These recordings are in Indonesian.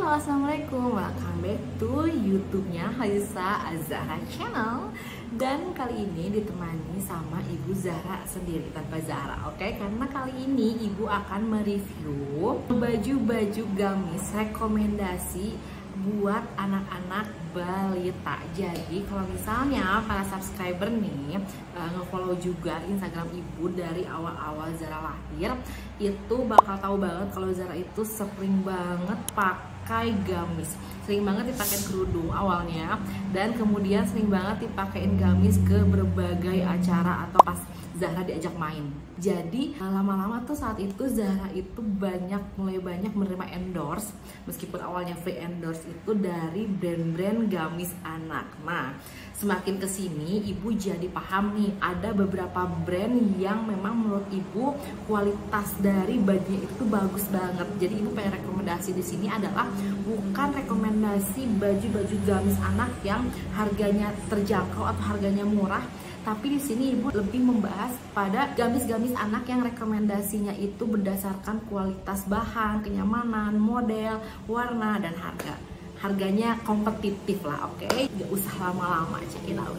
Halo, assalamualaikum, welcome back to YouTube-nya Halisa Azahra Channel. Dan kali ini ditemani sama Ibu Zahra sendiri tanpa Zahra, oke? Karena kali ini Ibu akan mereview baju-baju gamis rekomendasi buat anak-anak balita. Jadi kalau misalnya para subscriber nih nge-follow juga Instagram Ibu dari awal-awal Zahra lahir, itu bakal tahu banget kalau Zahra itu sering banget pakai gamis, sering banget dipakai kerudung awalnya, dan kemudian sering banget dipakein gamis ke berbagai acara atau pas Zahra diajak main. Jadi lama-lama tuh saat itu Zahra itu mulai banyak menerima endorse, meskipun awalnya free endorse itu dari brand-brand gamis anak. Nah, semakin kesini Ibu jadi paham nih, ada beberapa brand yang memang menurut Ibu kualitas dari bajunya itu bagus banget. Jadi Ibu pengen rekomendasi di sini adalah bukan rekomendasi baju-baju gamis anak yang harganya terjangkau atau harganya murah, tapi di sini Ibu lebih membahas pada gamis-gamis anak yang rekomendasinya itu berdasarkan kualitas bahan, kenyamanan, model, warna, dan harga. Harganya kompetitif lah, oke? Gak usah lama-lama, check it out.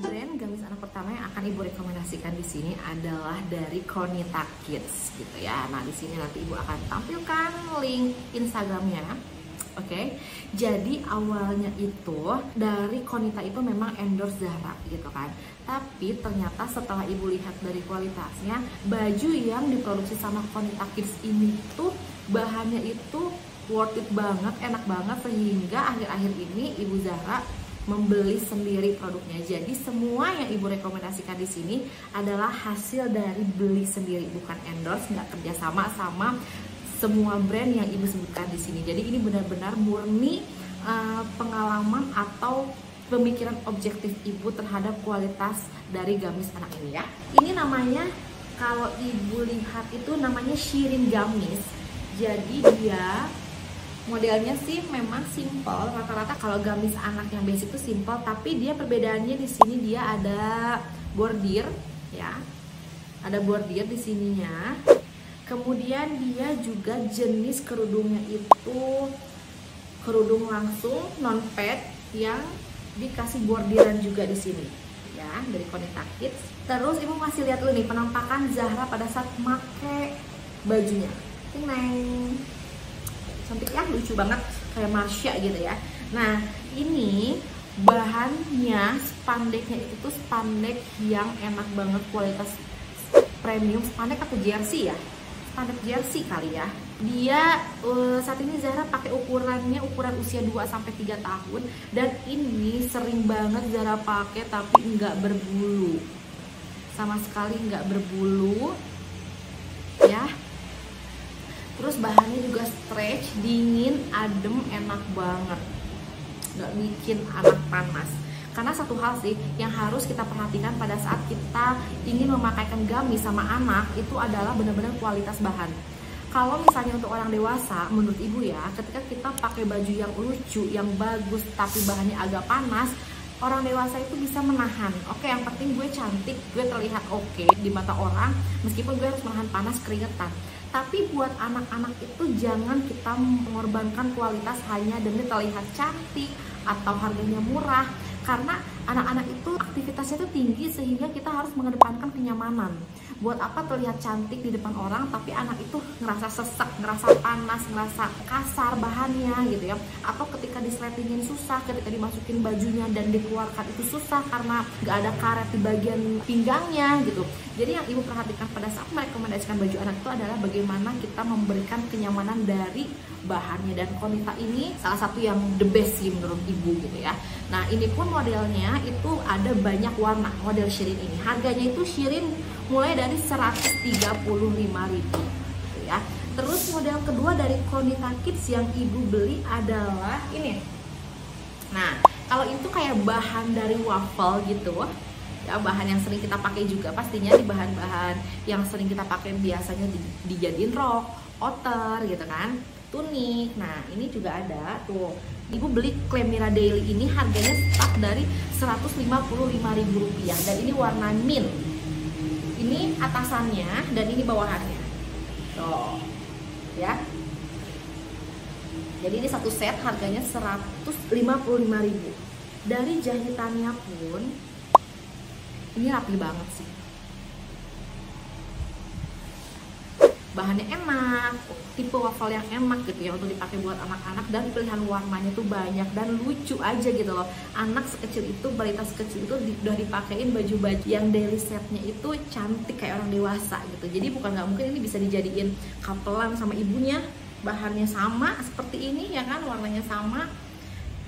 Brand gamis anak pertama yang akan Ibu rekomendasikan di sini adalah dari Qonita Kids, gitu ya. Nah, di sini nanti Ibu akan tampilkan link Instagramnya. Oke, jadi awalnya itu dari Qonita itu memang endorse Zahra gitu kan. Tapi ternyata setelah Ibu lihat dari kualitasnya, baju yang diproduksi sama Qonita Kids ini tuh bahannya itu worth it banget, enak banget, sehingga akhir-akhir ini Ibu Zahra membeli sendiri produknya. Jadi semua yang Ibu rekomendasikan di sini adalah hasil dari beli sendiri, bukan endorse, nggak kerjasama sama semua brand yang Ibu sebutkan di sini. Jadi ini benar-benar murni pengalaman atau pemikiran objektif Ibu terhadap kualitas dari gamis anak ini ya. Ini namanya, kalau Ibu lihat itu namanya Shirin gamis. Jadi dia modelnya sih memang simple, rata-rata kalau gamis anak yang basic itu simple, tapi dia perbedaannya di sini dia ada bordir ya. Ada bordir di sininya. Kemudian dia juga jenis kerudungnya itu kerudung langsung non pad yang dikasih bordiran juga di sini ya, dari Qonita Kids. Terus Ibu masih lihat dulu nih penampakan Zahra pada saat make bajunya. Ting-neng. Cantik ya, lucu banget kayak Marsha gitu ya. Nah, ini bahannya spandeknya itu tuh spandek yang enak banget, kualitas premium. Spandek atau jersey ya? Spandek jersey kali ya. Dia saat ini Zahra pakai ukuran usia 2-3 tahun, dan ini sering banget Zahra pakai tapi nggak berbulu. Sama sekali nggak berbulu. Ya. Terus bahannya juga stretch, dingin, adem, enak banget, nggak bikin anak panas. Karena satu hal sih yang harus kita perhatikan pada saat kita ingin memakaikan gamis sama anak itu adalah benar-benar kualitas bahan. Kalau misalnya untuk orang dewasa, menurut Ibu ya, ketika kita pakai baju yang lucu, yang bagus, tapi bahannya agak panas, orang dewasa itu bisa menahan. Oke, yang penting gue cantik, gue terlihat oke di mata orang, meskipun gue harus menahan panas, keringetan. Tapi buat anak-anak itu jangan kita mengorbankan kualitas hanya demi terlihat cantik atau harganya murah. Karena anak-anak itu aktivitasnya itu tinggi, sehingga kita harus mengedepankan kenyamanan. Buat apa terlihat cantik di depan orang tapi anak itu ngerasa sesak, ngerasa panas, ngerasa kasar bahannya gitu ya. Atau ketika disletingin susah, ketika dimasukin bajunya dan dikeluarkan itu susah karena nggak ada karet di bagian pinggangnya gitu. Jadi yang Ibu perhatikan pada saat merekomendasikan baju anak itu adalah bagaimana kita memberikan kenyamanan dari bahannya, dan Qonita ini salah satu yang the best sih menurut Ibu gitu ya. Nah, ini pun modelnya itu ada banyak warna, model Shirin ini. Harganya itu Shirin mulai dari 135.000 gitu ya. Terus model kedua dari Qonita Kids yang Ibu beli adalah ini. Nah, kalau itu kayak bahan dari waffle gitu ya, bahan yang sering kita pakai juga pastinya di bahan-bahan yang sering kita pakai biasanya dijadiin rok, outer gitu kan, tunik. Nah, ini juga ada tuh. Ibu beli Clemira Daily ini harganya start dari Rp155.000 dan ini warna mint. Ini ini atasannya dan ini bawahannya. Tuh, ya. Jadi ini satu set harganya 155.000. Dari jahitannya pun ini rapi banget sih. Bahannya enak, tipe waffle yang enak gitu ya untuk dipakai buat anak-anak, dan pilihan warnanya tuh banyak dan lucu aja gitu loh. Anak sekecil itu, balita sekecil itu udah dipakein baju-baju yang daily setnya itu cantik kayak orang dewasa gitu. Jadi bukan nggak mungkin ini bisa dijadiin couple-an sama ibunya. Bahannya sama seperti ini ya kan, warnanya sama.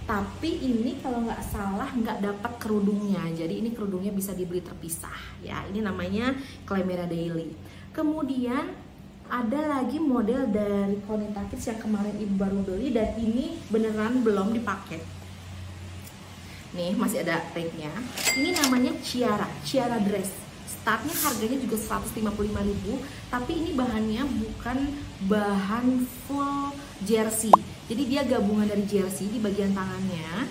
Tapi ini kalau nggak salah nggak dapat kerudungnya, jadi ini kerudungnya bisa dibeli terpisah ya. Ini namanya Clemera Daily. Kemudian ada lagi model dari Qonita Kids yang kemarin ibu baru beli dan ini beneran belum dipakai. Nih masih ada tagnya. Ini namanya Ciara dress. Startnya harganya juga 155.000, tapi ini bahannya bukan bahan full jersey. Jadi dia gabungan dari jersey di bagian tangannya,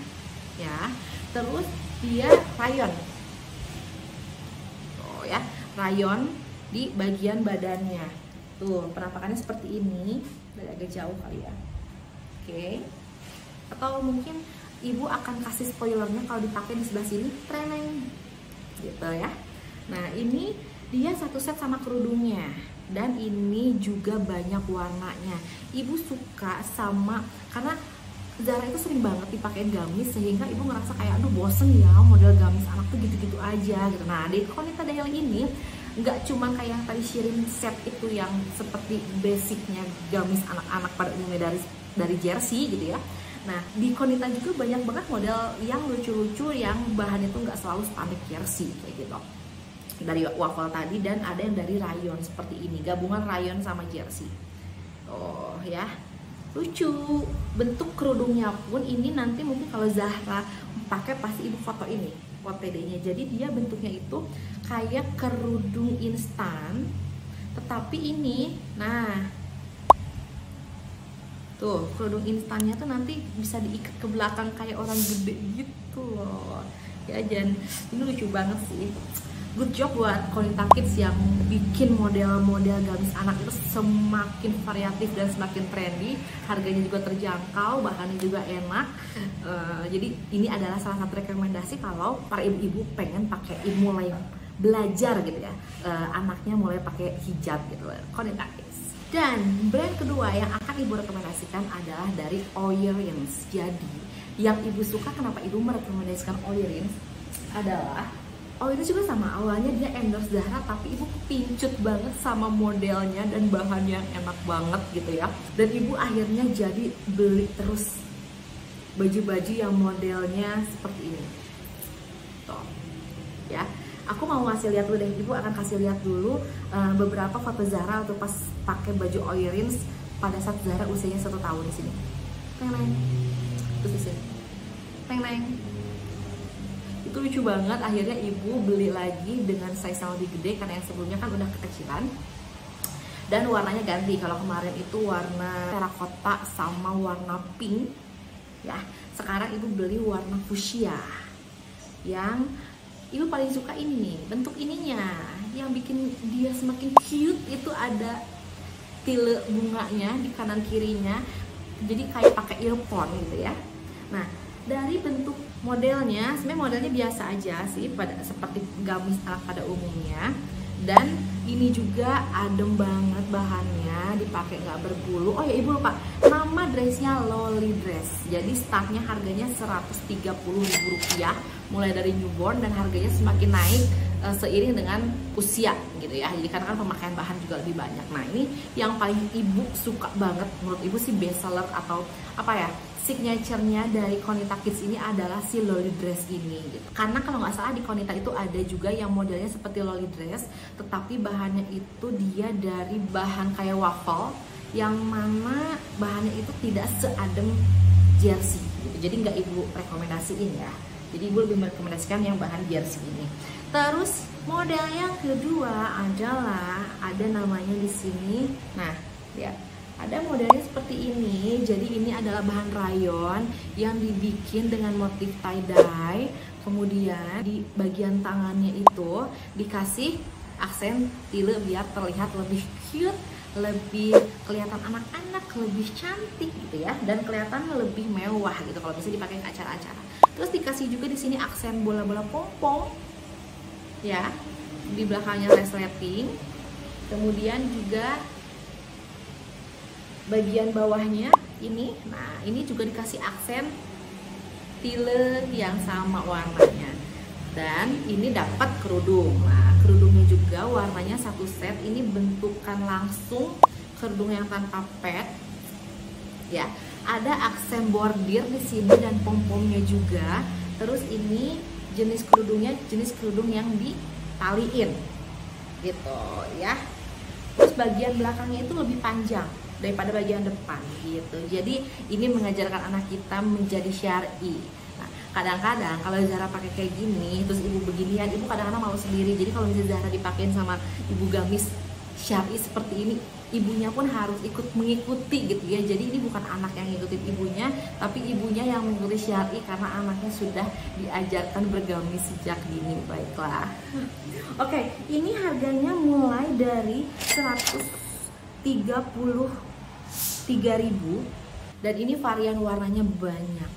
ya. Terus dia rayon, oh ya, rayon di bagian badannya. Tuh penampakannya seperti ini, dari agak jauh kali ya. Oke. Atau mungkin ibu akan kasih spoilernya kalau dipakai di sebelah sini, treneng, gitu ya. Nah ini dia satu set sama kerudungnya. Dan ini juga banyak warnanya. Ibu suka sama, karena Zara itu sering banget dipakein gamis, sehingga ibu ngerasa kayak aduh bosen ya model gamis anak tuh gitu-gitu aja gitu. Nah di Qonita Daily ini nggak cuma kayak yang tadi Shirin set itu yang seperti basicnya gamis anak-anak pada umumnya dari jersey gitu ya. Nah di Qonita juga banyak banget model yang lucu-lucu yang bahannya tuh nggak selalu standar jersey kayak gitu. Dari waffle tadi, dan ada yang dari rayon seperti ini, gabungan rayon sama jersey. Oh ya, lucu. Bentuk kerudungnya pun ini nanti mungkin kalau Zahra pakai pasti ibu foto ini OTD-nya. Jadi dia bentuknya itu kayak kerudung instan, tetapi ini, nah tuh kerudung instannya tuh nanti bisa diikat ke belakang kayak orang gede gitu loh. Ya dan ini lucu banget sih. Good job buat Qonita Kids yang bikin model-model gamis anak itu semakin variatif dan semakin trendy. Harganya juga terjangkau, bahannya juga enak. Jadi ini adalah salah satu rekomendasi kalau para ibu-ibu pengen pakai mulai belajar gitu ya, anaknya mulai pakai hijab gitu, Qonita Kids. Dan brand kedua yang akan ibu rekomendasikan adalah dari Oyearins. Jadi yang ibu suka, kenapa ibu merekomendasikan Oyearins adalah Oyearins juga sama, awalnya dia endorse Zahra, tapi ibu kepincut banget sama modelnya dan bahan yang enak banget gitu ya. Dan ibu akhirnya jadi beli terus baju-baju yang modelnya seperti ini. Tuh, ya. Aku mau ngasih lihat dulu deh, ibu akan kasih lihat dulu beberapa foto Zahra waktu pas pakai baju Oyearins pada saat Zahra usianya 1 tahun di sini. Neng, terus di sini, neng. Itu lucu banget. Akhirnya ibu beli lagi dengan size yang lebih gede karena yang sebelumnya kan udah kekecilan, dan warnanya ganti. Kalau kemarin itu warna terakota sama warna pink ya, sekarang ibu beli warna fuchsia. Yang ibu paling suka ini nih, bentuk ininya yang bikin dia semakin cute itu ada tile bunganya di kanan kirinya, jadi kayak pakai earphone gitu ya. Nah dari bentuk modelnya, sebenarnya modelnya biasa aja sih, seperti gamis anak pada umumnya. Dan ini juga adem banget bahannya, dipakai nggak berbulu. Oh ya ibu lupa, nama dressnya Loli Dress. Jadi startnya harganya Rp130.000 mulai dari newborn, dan harganya semakin naik seiring dengan usia gitu ya. Jadi karena kan pemakaian bahan juga lebih banyak. Nah ini yang paling ibu suka banget, menurut ibu sih best seller atau apa ya, signature-nya dari Qonita Kids ini adalah si Loli Dress ini gitu. Karena kalau nggak salah di Qonita itu ada juga yang modelnya seperti Loli Dress, tetapi bahannya itu dia dari bahan kayak waffle, yang mana bahannya itu tidak seadem jersey gitu. Jadi nggak ibu rekomendasiin ya. Jadi ibu lebih merekomendasikan yang bahan jersey ini. Terus model yang kedua adalah ada namanya di sini. Nah, lihat. Ada modelnya seperti ini. Jadi ini adalah bahan rayon yang dibikin dengan motif tie dye. Kemudian di bagian tangannya itu dikasih aksen tile biar terlihat lebih cute, lebih kelihatan anak-anak, lebih cantik gitu ya, dan kelihatan lebih mewah gitu kalau bisa dipakai ke acara-acara. Terus dikasih juga di sini aksen bola-bola pompong ya, di belakangnya resleting. Kemudian juga bagian bawahnya ini, nah ini juga dikasih aksen tile yang sama warnanya. Dan ini dapat kerudung. Nah, kerudungnya juga warnanya satu set. Ini bentukan langsung kerudung yang tanpa pad. Ya, ada aksen bordir di sini dan pom-pomnya juga. Terus ini jenis kerudungnya jenis kerudung yang ditaliin, gitu ya. Terus bagian belakangnya itu lebih panjang daripada bagian depan gitu. Jadi ini mengajarkan anak kita menjadi syar'i. Nah, kadang-kadang kalau Zahra pakai kayak gini, terus ibu beginian, ibu kadang-kadang mau sendiri. Jadi kalau misalnya Zahra dipakein sama ibu gamis syar'i seperti ini, ibunya pun harus ikut mengikuti gitu ya. Jadi ini bukan anak yang ngikutin ibunya, tapi ibunya yang mengikuti syar'i karena anaknya sudah diajarkan bergamis sejak dini. Baiklah. Oke, ini harganya mulai dari 133.000 dan ini varian warnanya banyak.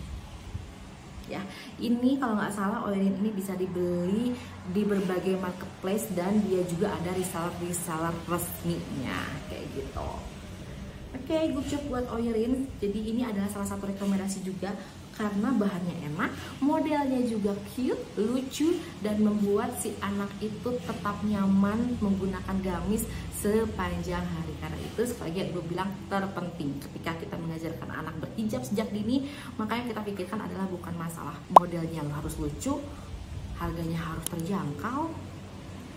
Ya, ini kalau nggak salah Oirin ini bisa dibeli di berbagai marketplace dan dia juga ada reseller resminya kayak gitu. Oke, good job buat Oirin. Jadi ini adalah salah satu rekomendasi juga karena bahannya enak, modelnya juga cute, lucu, dan membuat si anak itu tetap nyaman menggunakan gamis sepanjang hari. Karena itu sekali lagi ibu bilang terpenting ketika kita mengajarkan anak berhijab sejak dini, makanya kita pikirkan adalah bukan masalah modelnya harus lucu, harganya harus terjangkau,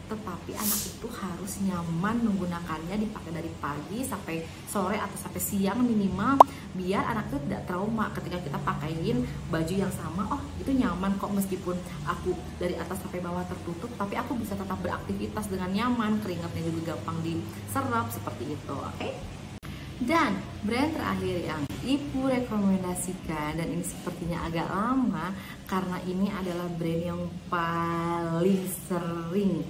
tetapi anak itu harus nyaman menggunakannya, dipakai dari pagi sampai sore atau sampai siang minimal, biar anak itu tidak trauma ketika kita pakaiin baju yang sama. Oh, itu nyaman kok meskipun aku dari atas sampai bawah tertutup, tapi aku bisa tetap beraktivitas dengan nyaman, keringatnya juga gampang diserap seperti itu. Oke? Dan brand terakhir yang ibu rekomendasikan, dan ini sepertinya agak lama karena ini adalah brand yang paling sering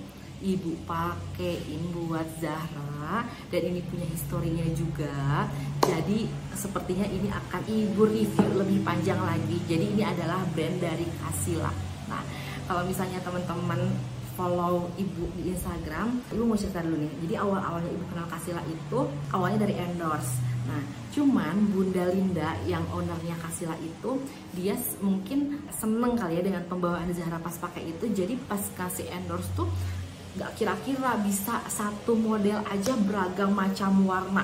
ibu pakein buat Zahra dan ini punya historinya juga. Jadi sepertinya ini akan ibu review lebih panjang lagi. Jadi ini adalah brand dari Kasila. Nah, kalau misalnya teman-teman follow ibu di Instagram, ibu mau cerita dulu nih. Jadi awal-awalnya ibu kenal Kasila itu awalnya dari endorse. Nah, cuman Bunda Linda yang ownernya Kasila itu dia mungkin seneng kali ya dengan pembawaan Zahra pas pakai itu. Jadi pas kasih endorse tuh gak kira-kira bisa satu model aja beragam macam warna.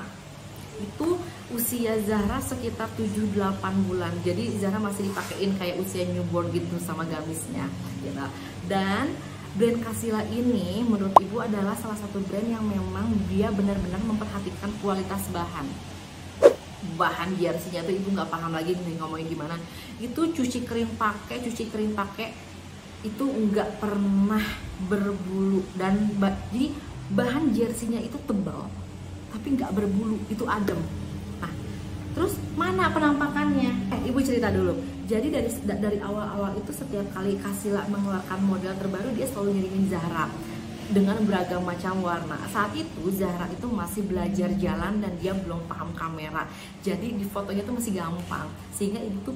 Itu usia Zahra sekitar 7-8 bulan. Jadi Zahra masih dipakein kayak usia newborn gitu sama gamisnya gitu. Dan brand Kasila ini menurut ibu adalah salah satu brand yang memang dia benar-benar memperhatikan kualitas bahan jersey-nya tuh ibu nggak paham lagi nih ngomongin gimana. Itu cuci kering pakai itu nggak pernah berbulu, dan jadi bahan jersey-nya itu tebal tapi nggak berbulu, itu adem. Nah, terus mana penampakannya? Ibu cerita dulu. Jadi dari awal-awal itu setiap kali Kasila mengeluarkan model terbaru dia selalu ngirimin Zahra dengan beragam macam warna. Saat itu Zahra itu masih belajar jalan dan dia belum paham kamera, jadi di fotonya tuh masih gampang, sehingga ibu tuh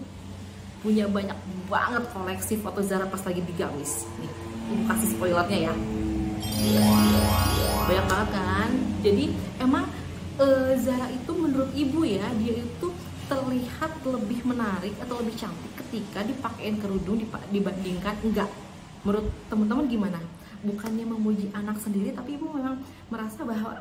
punya banyak banget koleksi foto Zahra pas lagi di gamis. Nih, ibu kasih spoilernya ya. Banyak banget kan. Jadi emang Zahra itu menurut ibu ya, dia itu terlihat lebih menarik atau lebih cantik ketika dipakein kerudung dibandingkan enggak. Menurut teman-teman gimana? Bukannya memuji anak sendiri, tapi ibu memang merasa bahwa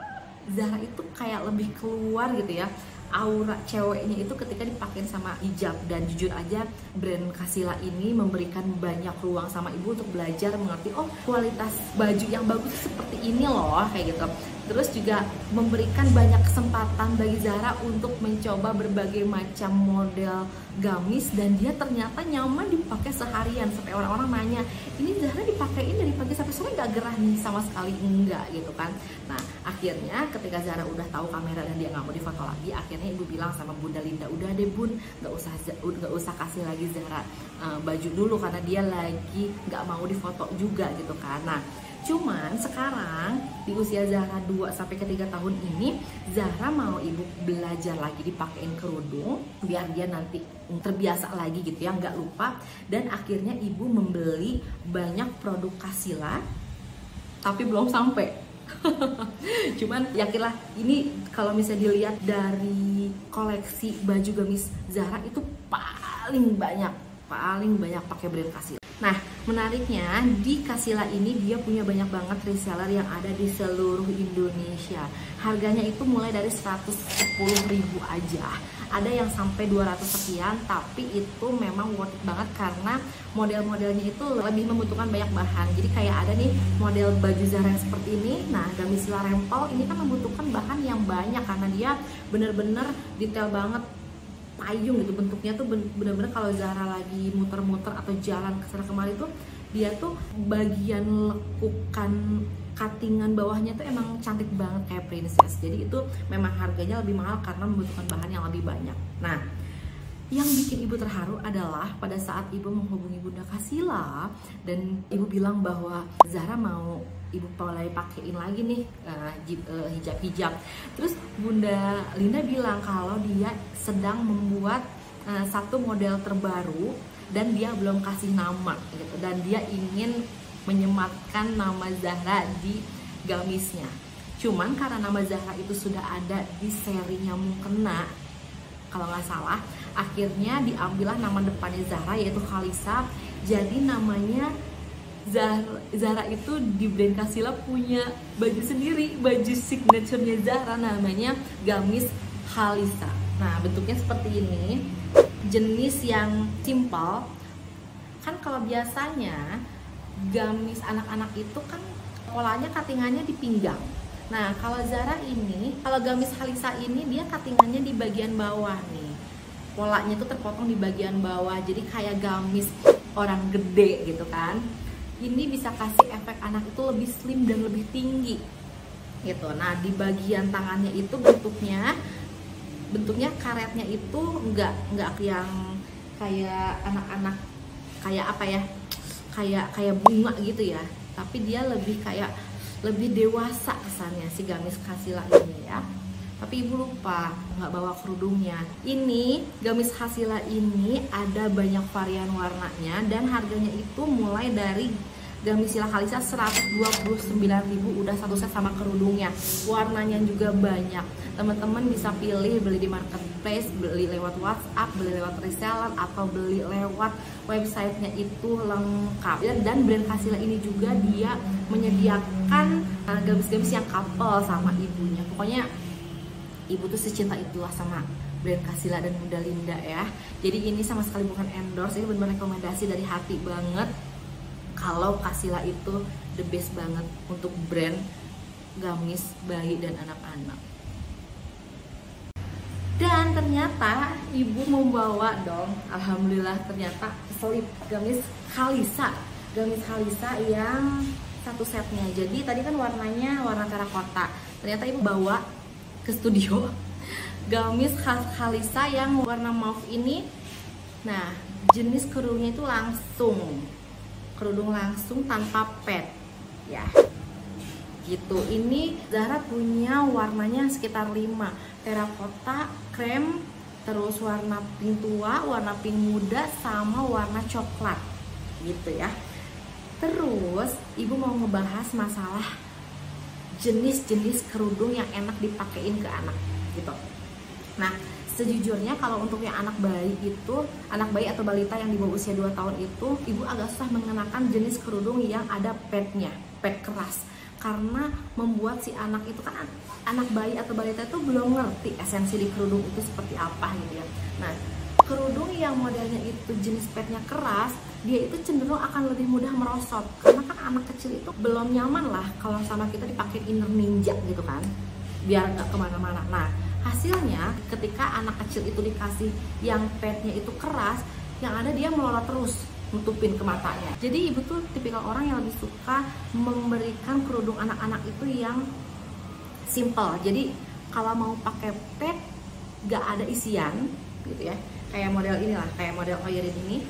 Zahra itu kayak lebih keluar gitu ya, aura ceweknya itu ketika dipakein sama hijab. Dan jujur aja brand Kasila ini memberikan banyak ruang sama ibu untuk belajar mengerti, oh kualitas baju yang bagus seperti ini loh, kayak gitu. Terus juga memberikan banyak kesempatan bagi Zahra untuk mencoba berbagai macam model gamis, dan dia ternyata nyaman dipakai seharian sampai orang-orang nanya, ini Zahra dipakein dari pagi sampai sore nggak gerah nih sama sekali? Enggak gitu kan. Nah, akhirnya ketika Zahra udah tahu kamera dan dia nggak mau difoto lagi, akhirnya ibu bilang sama Bunda Linda, udah deh Bun, nggak usah kasih lagi Zahra baju dulu karena dia lagi nggak mau difoto juga gitu kan. Nah, Cuman sekarang di usia Zahra 2 sampai ke 3 tahun ini, Zahra mau ibu belajar lagi dipakein kerudung biar dia nanti terbiasa lagi gitu ya, nggak lupa. Dan akhirnya ibu membeli banyak produk Kasila, tapi belum sampai. Cuman yakinlah, ini kalau misalnya dilihat dari koleksi baju gamis Zahra itu paling banyak pakai brand Kasila. Nah, menariknya di Kasila ini dia punya banyak banget reseller yang ada di seluruh Indonesia. Harganya itu mulai dari 110.000 aja. Ada yang sampai 200 sekian, tapi itu memang worth it banget karena model-modelnya itu lebih membutuhkan banyak bahan. Jadi kayak ada nih model baju Zahra yang seperti ini. Nah, gamis rempel ini kan membutuhkan bahan yang banyak karena dia bener-bener detail banget, payung gitu bentuknya tuh, bener-bener kalau Zahra lagi muter-muter atau jalan kesana kemari tuh dia tuh bagian lekukan cuttingan bawahnya tuh emang cantik banget kayak princess. Jadi itu memang harganya lebih mahal karena membutuhkan bahan yang lebih banyak. Nah, yang bikin ibu terharu adalah pada saat ibu menghubungi Bunda Kasila dan ibu bilang bahwa Zahra mau ibu mulai pakein lagi nih hijab-hijab. Terus Bunda Linda bilang kalau dia sedang membuat satu model terbaru dan dia belum kasih nama gitu, dan dia ingin menyematkan nama Zahra di gamisnya. Cuman karena nama Zahra itu sudah ada di serinya Mukena kalau nggak salah, akhirnya diambillah nama depannya Zahra yaitu Khalisa. Jadi namanya Zahra itu di brand Kasila punya baju sendiri, baju signaturenya Zahra namanya gamis Khalisa. Nah, bentuknya seperti ini, jenis yang simpel. Kan kalau biasanya gamis anak-anak itu kan polanya cuttingannya di pinggang. Nah, kalau Zahra ini, kalau gamis Khalisa ini dia cuttingannya di bagian bawah nih. Polanya tuh terpotong di bagian bawah, jadi kayak gamis orang gede gitu kan. Ini bisa kasih efek anak itu lebih slim dan lebih tinggi gitu. Nah, di bagian tangannya itu bentuknya karetnya itu nggak yang kayak anak-anak, kayak apa ya, kayak bunga gitu ya, tapi dia lebih kayak lebih dewasa kesannya si gamis Kasila ini ya. Tapi ibu lupa nggak bawa kerudungnya. Ini gamis Kasila ini ada banyak varian warnanya dan harganya itu mulai dari gamis Khalisa 129.000 udah satu set sama kerudungnya. Warnanya juga banyak. Teman-teman bisa pilih beli di marketplace, beli lewat WhatsApp, beli lewat reseller atau beli lewat websitenya itu lengkap. Dan brand Kasila ini juga dia menyediakan gamis-gamis yang couple sama ibunya. Pokoknya ibu tuh secinta itulah sama brand Kasila dan Bunda Linda ya. Jadi ini sama sekali bukan endorse, ini benar-benar rekomendasi dari hati banget. Kalau Kasila itu the best banget untuk brand gamis bayi dan anak-anak. Dan ternyata ibu membawa dong, alhamdulillah, ternyata slip gamis Khalisa yang satu setnya. Jadi tadi kan warnanya warna terakota, ternyata ibu bawa ke studio gamis khas Khalisa yang warna mauve ini. Nah, jenis kerudungnya itu kerudung langsung tanpa pad ya gitu. Ini Zahra punya warnanya sekitar 5, terakota, krem, terus warna pink tua, warna pink muda, sama warna coklat gitu ya. Terus ibu mau ngebahas masalah jenis-jenis kerudung yang enak dipakein ke anak gitu. Nah, sejujurnya kalau untuk yang anak bayi atau balita yang di bawah usia 2 tahun itu, ibu agak susah mengenakan jenis kerudung yang ada padnya, pad keras, karena membuat si anak itu kan, anak bayi atau balita itu belum ngerti esensi di kerudung itu seperti apa gitu ya. Nah, kerudung yang modelnya itu jenis padnya keras, dia itu cenderung akan lebih mudah merosot karena kan anak kecil itu belum nyaman lah kalau sama kita dipakai inner ninja gitu kan, biar nggak kemana-mana. Nah, hasilnya ketika anak kecil itu dikasih yang padnya itu keras, yang ada dia melorot terus nutupin ke matanya. Jadi ibu tuh tipikal orang yang lebih suka memberikan kerudung anak-anak itu yang simple. Jadi kalau mau pakai pad gak ada isian gitu ya, kayak model inilah, kayak model Oyerin ini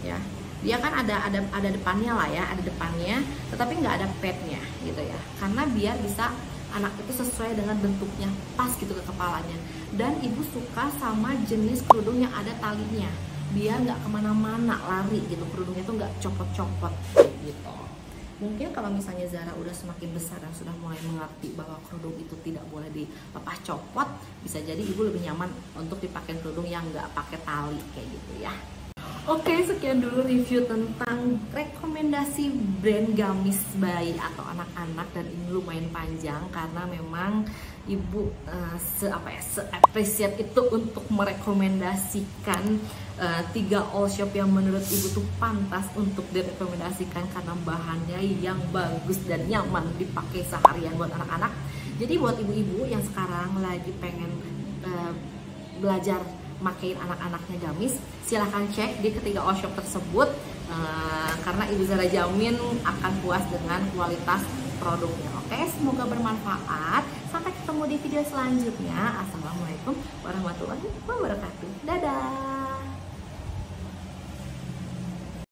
ya, dia kan ada depannya lah ya, ada depannya, tetapi nggak ada padnya gitu ya, karena biar bisa anak itu sesuai dengan bentuknya pas gitu ke kepalanya. Dan ibu suka sama jenis kerudung yang ada talinya, biar nggak kemana-mana lari gitu, kerudungnya tuh nggak copot-copot gitu. Mungkin kalau misalnya Zara udah semakin besar dan sudah mulai mengerti bahwa kerudung itu tidak boleh dilepas copot, bisa jadi ibu lebih nyaman untuk dipakai kerudung yang nggak pakai tali kayak gitu ya. Oke, sekian dulu review tentang rekomendasi brand gamis bayi atau anak-anak, dan ini lumayan panjang karena memang ibu se-appreciate itu untuk merekomendasikan 3 all shop yang menurut ibu tuh pantas untuk direkomendasikan karena bahannya yang bagus dan nyaman dipakai seharian buat anak-anak. Jadi buat ibu-ibu yang sekarang lagi pengen belajar makein anak-anaknya gamis, silahkan cek di ketiga all shop tersebut, karena ibu Zara jamin akan puas dengan kualitas produknya. Oke, semoga bermanfaat. Sampai ketemu di video selanjutnya. Assalamualaikum warahmatullahi wabarakatuh. Dadah.